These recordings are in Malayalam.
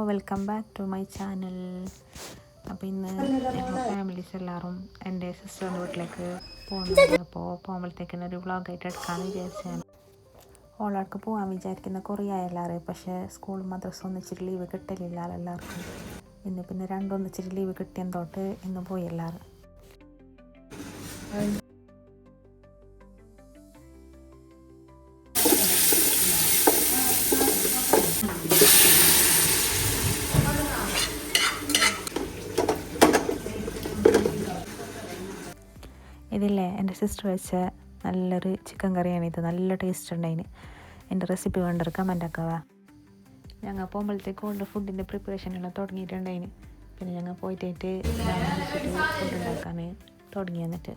Welcome back to my channel. അപ്പോൾ ഇന്ന് ഞങ്ങൾ ഫാമിലീസ് എല്ലാവരും എൻ്റെ സിസ്റ്ററിൻ്റെ വീട്ടിലേക്ക് പോകുന്നുണ്ട്. അപ്പോൾ പോകുമ്പോഴത്തേക്കിന് ഒരു വ്ളോഗായിട്ട് എടുക്കാമെന്ന് വിചാരിച്ചാണ്. ഓളാൾക്ക് പോകാൻ വിചാരിക്കുന്ന കുറേ എല്ലാവരും, പക്ഷേ സ്കൂൾ മദ്രസ ഒന്നിച്ചിട്ട് ലീവ് കിട്ടലില്ല എല്ലാവർക്കും. ഇന്ന് പിന്നെ രണ്ടൊന്നിച്ചിട്ട് ലീവ് കിട്ടിയതോട്ട് ഇന്ന് പോയി എല്ലാവരും. ഇതില്ലേ എൻ്റെ സിസ്റ്റർ വെച്ച നല്ലൊരു ചിക്കൻ കറിയാണ്. ഇത് നല്ല ടേസ്റ്റ് ഉണ്ടായിന്. എൻ്റെ റെസിപ്പി വേണ്ടൊരു കമൻ്റ് ആക്കാവ. ഞങ്ങൾ പോകുമ്പോഴത്തേക്ക് കൊണ്ട് ഫുഡിൻ്റെ പ്രിപ്പറേഷനെല്ലാം തുടങ്ങിയിട്ടുണ്ടായിന്. പിന്നെ ഞങ്ങൾ പോയിട്ട് ഫുഡ് ഉണ്ടാക്കാൻ തുടങ്ങി. എന്നിട്ട്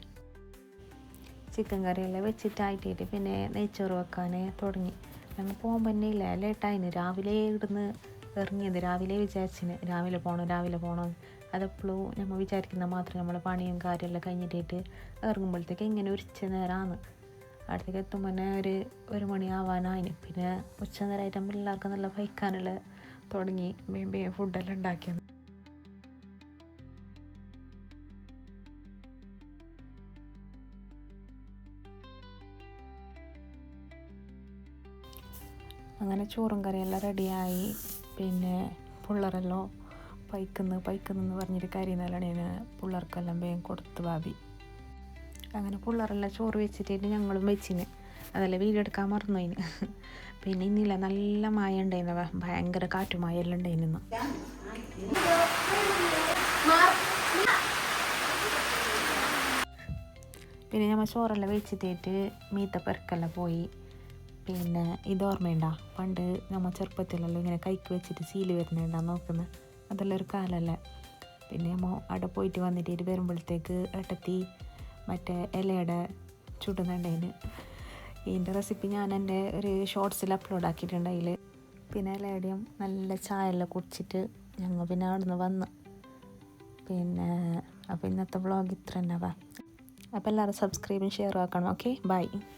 ചിക്കൻ കറിയെല്ലാം വെച്ചിട്ടായിട്ട് പിന്നെ നെയ്ച്ചോറ് വെക്കാൻ തുടങ്ങി. ഞങ്ങൾ പോകുമ്പോൾ തന്നെ ഇല്ല ലേട്ടായിന്. രാവിലെ ഇവിടുന്ന് ഇറങ്ങിയത്, രാവിലെ വിചാരിച്ചിന് രാവിലെ പോകണം. അതെപ്പോഴും നമ്മൾ വിചാരിക്കുന്ന മാത്രം നമ്മൾ പണിയും കാര്യമെല്ലാം കഴിഞ്ഞിട്ട് ഇറങ്ങുമ്പോഴത്തേക്ക് ഇങ്ങനെ ഉച്ച നേരമാണ്. അടുത്തേക്ക് എത്തുമ്പോൾ തന്നെ ഒരു മണിയാവാനായിന്. പിന്നെ ഉച്ച നേരമായിട്ട് എല്ലാവർക്കും നല്ല വയ്ക്കാനുള്ള തുടങ്ങി. വേഗം ഫുഡെല്ലാം ഉണ്ടാക്കിയത്. അങ്ങനെ ചോറും കറിയെല്ലാം റെഡിയായി. പിന്നെ പിള്ളേരെല്ലാം പൈക്കുന്നു പറഞ്ഞിട്ട് കരയുന്നല്ലാണ് ഞാൻ പിള്ളേർക്കെല്ലാം വേഗം കൊടുത്ത് ഭാബി. അങ്ങനെ പിള്ളേരെല്ലാം ചോറ് വെച്ചിട്ട് ഞങ്ങളും വെച്ചിന്. അതെല്ലാം വീഡിയോ എടുക്കാൻ മറന്നതിന്. പിന്നെ ഇന്നില്ല നല്ല മായ ഉണ്ടായിരുന്നു, ഭയങ്കര കാറ്റുമായ എല്ലാം ഉണ്ടായിരുന്നു. പിന്നെ നമ്മൾ ചോറെല്ലാം വെച്ചിട്ട് മീത്ത പെരക്കെല്ലാം പോയി. പിന്നെ ഇത് ഓർമ്മയുണ്ടാ, പണ്ട് നമ്മൾ ചെറുപ്പത്തിലെല്ലാം ഇങ്ങനെ കൈക്ക് വെച്ചിട്ട് സീല് വരുന്നുണ്ടാ നോക്കുന്നത്, അതെല്ലാം ഒരു കാലല്ലേ. പിന്നെ നമ്മൾ അവിടെ പോയിട്ട് വന്നിട്ട് വരുമ്പോഴത്തേക്ക് ഏട്ടത്തി മറ്റേ ഇലയുടെ ചുടുന്നുണ്ടതിന്. ഇതിൻ്റെ റെസിപ്പി ഞാൻ എൻ്റെ ഒരു ഷോർട്സിൽ അപ്ലോഡ് ആക്കിയിട്ടുണ്ട് അതിൽ. പിന്നെ ഇലയുടെയും നല്ല ചായ എല്ലാം കുടിച്ചിട്ട് ഞങ്ങൾ പിന്നെ അവിടെ നിന്ന് വന്നു. പിന്നെ അപ്പോൾ ഇന്നത്തെ വ്ളോഗ് ഇത്ര തന്നെ. അപ്പോൾ എല്ലാവരും സബ്സ്ക്രൈബും ഷെയറും ആക്കണം. Okay, by.